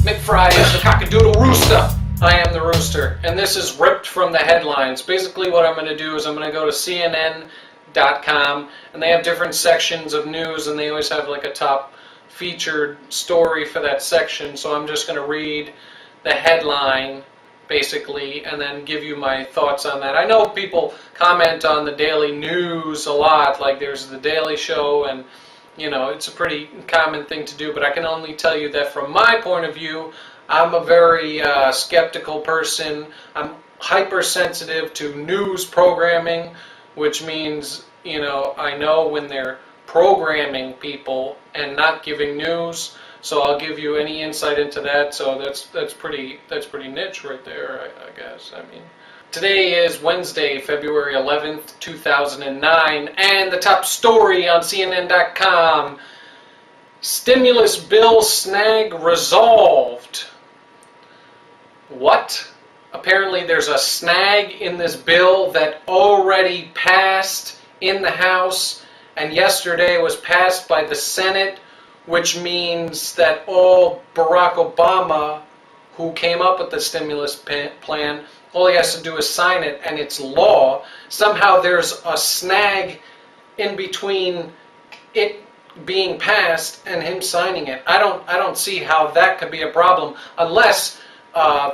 McFry is the cockadoodle rooster. I am the rooster, and this is ripped from the headlines. Basically what I'm going to do is I'm going to go to CNN.com, and they have different sections of news, and they always have like a top featured story for that section. So I'm just going to read the headline, basically, and then give you my thoughts on that. I know people comment on the daily news a lot, like there's the Daily Show, and you know, it's a pretty common thing to do, but I can only tell you that from my point of view, I'm a very skeptical person. I'm hypersensitive to news programming, which means, you know, I know when they're programming people and not giving news. So I'll give you any insight into that. So that's pretty niche right there, I guess. I mean, today is Wednesday, February 11th, 2009, and the top story on CNN.com: stimulus bill snag resolved. What? Apparently there's a snag in this bill that already passed in the House and yesterday was passed by the Senate, which means that all Barack Obama, who came up with the stimulus plan, all he has to do is sign it and it's law. Somehow there's a snag in between it being passed and him signing it. I don't see how that could be a problem unless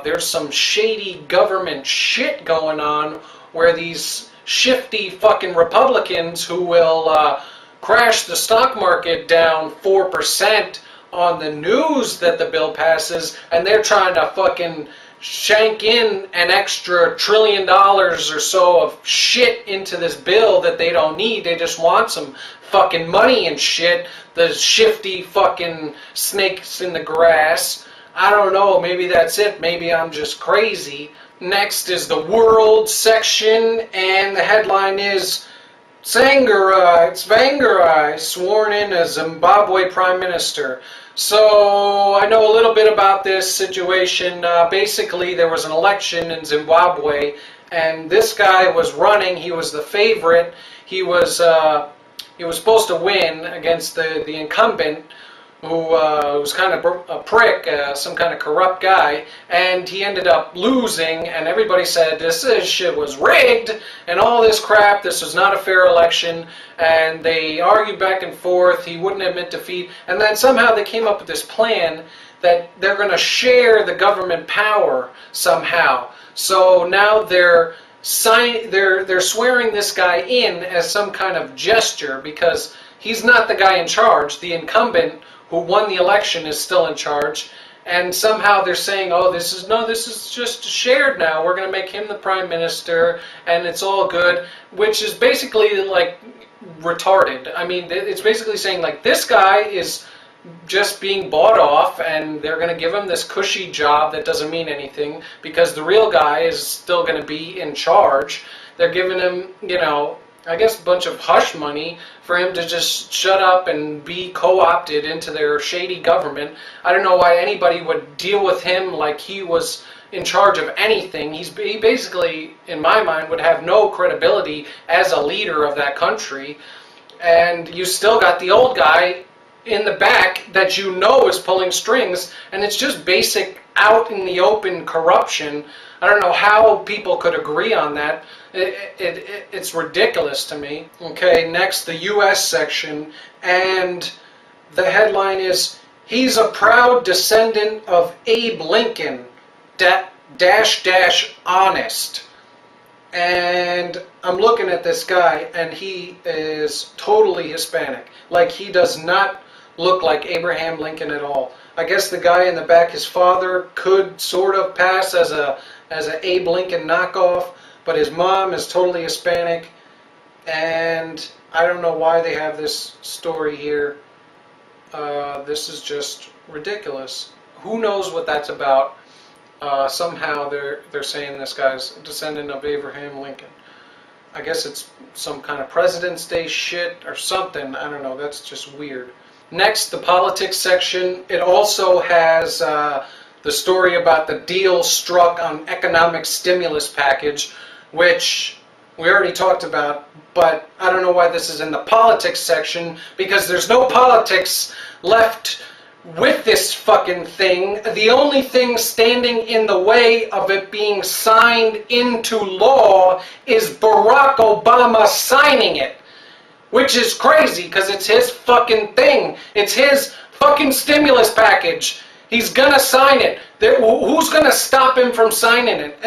there's some shady government shit going on where these shifty fucking Republicans who will crash the stock market down 4% on the news that the bill passes, and they're trying to fucking shank in an extra $1 trillion or so of shit into this bill that they don't need. They just want some fucking money and shit. The shifty fucking snakes in the grass. I don't know, maybe that's it. Maybe I'm just crazy. Next is the world section, and the headline is Tsvangirai sworn in as Zimbabwe Prime Minister. So I know a little bit about this situation. Basically, there was an election in Zimbabwe, and this guy was running. He was the favorite. He was supposed to win against the incumbent, who was kind of a prick, some kind of corrupt guy, and he ended up losing, and everybody said this shit was rigged, and all this crap, this was not a fair election, and they argued back and forth, he wouldn't admit defeat, and then somehow they came up with this plan that they're going to share the government power somehow. So now they're swearing this guy in as some kind of gesture, because he's not the guy in charge. The incumbent who won the election is still in charge, and somehow they're saying, oh, this is just shared now. We're going to make him the prime minister, and it's all good, which is basically like retarded. I mean, it's basically saying like this guy is just being bought off, and they're going to give him this cushy job that doesn't mean anything because the real guy is still going to be in charge. They're giving him, you know, I guess a bunch of hush money for him to just shut up and be co-opted into their shady government. I don't know why anybody would deal with him like he was in charge of anything. He basically, in my mind, would have no credibility as a leader of that country. And you still got the old guy in the back that you know is pulling strings, and it's just basic out in the open corruption. I don't know how people could agree on that. It's ridiculous to me. Okay, next, the U.S. section, and the headline is, he's a proud descendant of Abe Lincoln, dash honest. And I'm looking at this guy, and he is totally Hispanic. Like, he does not look like Abraham Lincoln at all. I guess the guy in the back, his father, could sort of pass as a Abe Lincoln knockoff, but his mom is totally Hispanic, and I don't know why they have this story here. This is just ridiculous. Who knows what that's about? Somehow they're saying this guy's a descendant of Abraham Lincoln. I guess it's some kind of President's Day shit or something. I don't know. That's just weird. Next, the politics section. It also has the story about the deal struck on economic stimulus package, which we already talked about, but I don't know why this is in the politics section, because there's no politics left with this fucking thing. The only thing standing in the way of it being signed into law is Barack Obama signing it. Which is crazy, because it's his fucking thing. It's his fucking stimulus package. He's gonna sign it. Who's gonna stop him from signing it?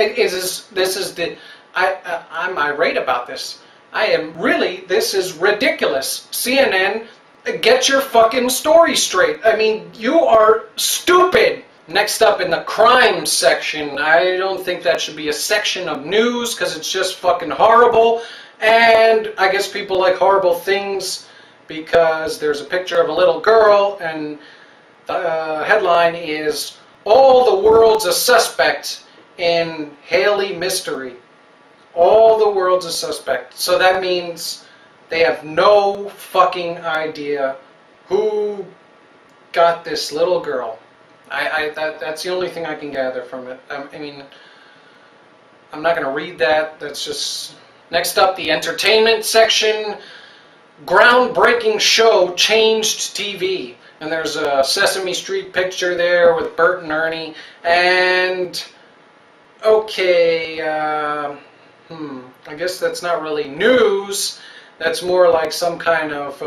I'm irate about this. This is ridiculous. CNN, get your fucking story straight. I mean, you are stupid. Next up in the crime section, I don't think that should be a section of news, because it's just fucking horrible. And I guess people like horrible things because there's a picture of a little girl, and the headline is, "All the world's a suspect in Haley mystery." All the world's a suspect. So that means they have no fucking idea who got this little girl. That's the only thing I can gather from it. I mean, I'm not going to read that. That's just... Next up, the entertainment section. Groundbreaking show changed TV. And there's a Sesame Street picture there with Bert and Ernie. And, okay, I guess that's not really news. That's more like some kind of,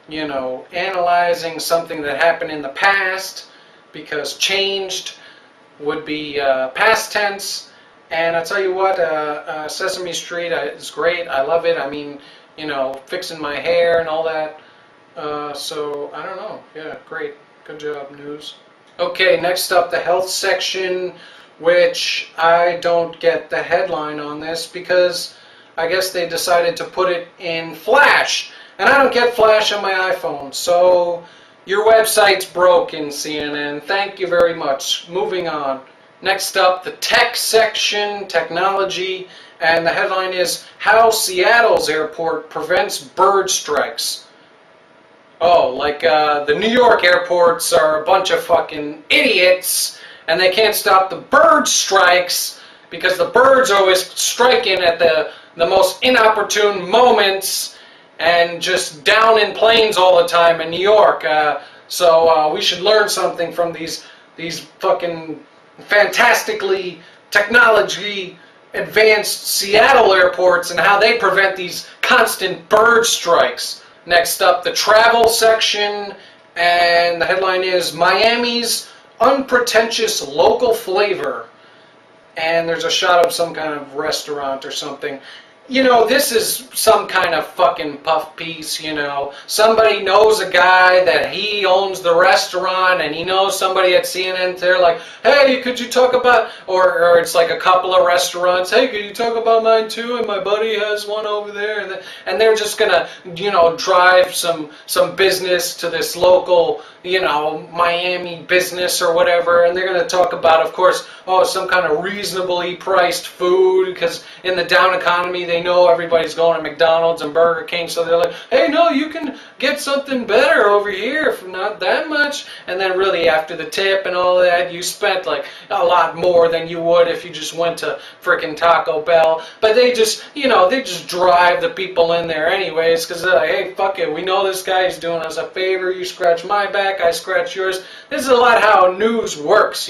analyzing something that happened in the past, because changed would be past tense. And I tell you what, Sesame Street is great. I love it. I mean, fixing my hair and all that. So, I don't know. Yeah, great. Good job, news. Okay, next up, the health section, which I don't get the headline on this because I guess they decided to put it in Flash. And I don't get Flash on my iPhone. So, your website's broken, CNN. Thank you very much. Moving on. Next up, the tech section, technology, and the headline is, "How Seattle's Airport Prevents Bird Strikes." Oh, like the New York airports are a bunch of fucking idiots, and they can't stop the bird strikes because the birds are always striking at the most inopportune moments and just down in planes all the time in New York. So we should learn something from these fucking fantastically technology advanced Seattle airports and how they prevent these constant bird strikes. Next up, the travel section, and the headline is, "Miami's Unpretentious Local Flavor." And there's a shot of some kind of restaurant or something. This is some kind of fucking puff piece, Somebody knows a guy that he owns the restaurant, and he knows somebody at CNN. They're like, "Hey, could you talk about," or it's like a couple of restaurants, "Hey, could you talk about mine too? And my buddy has one over there." And they're just gonna, drive some business to this local, Miami business or whatever, and they're gonna talk about, of course, some kind of reasonably priced food, because in the down economy they know everybody's going to McDonald's and Burger King, so they're like, "Hey, no, you can get something better over here for not that much." And then really after the tip and all that, you spent like a lot more than you would if you just went to frickin' Taco Bell. But they just, they just drive the people in there anyways, because they're like, "Hey, fuck it, we know this guy's doing us a favor. You scratch my back, I scratch yours." This is a lot how news works,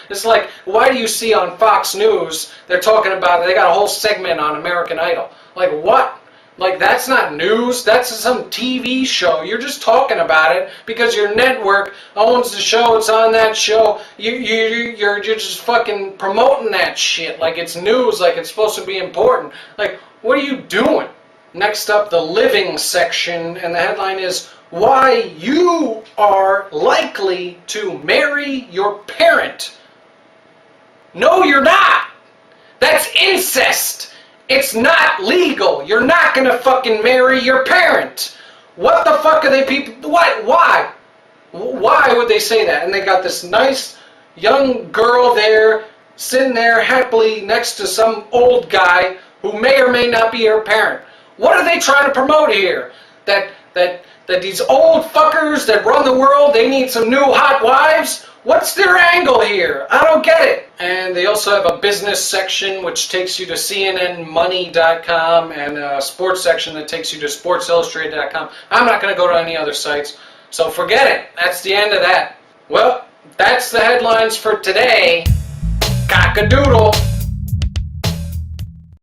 It's like, why do you see on Fox News, they're talking about, they got a whole segment on American Idol. Like, what? Like, that's not news. That's some TV show. You're just talking about it because your network owns the show. It's on that show. You're just fucking promoting that shit like it's news, like it's supposed to be important. Like, what are you doing? Next up, the living section, and the headline is, "Why You Are Likely to Marry Your Parent." No, you're not. That's incest. It's not legal. You're not gonna fucking marry your parent. What the fuck are they people? What? Why? Why would they say that? And they got this nice young girl there, sitting there happily next to some old guy who may or may not be her parent. What are they trying to promote here? That these old fuckers that run the world, they need some new hot wives? What's their angle here? I don't get it. And they also have a business section which takes you to CNNmoney.com and a sports section that takes you to SportsIllustrated.com. I'm not going to go to any other sites. So forget it. That's the end of that. Well, that's the headlines for today. Cock-a-doodle.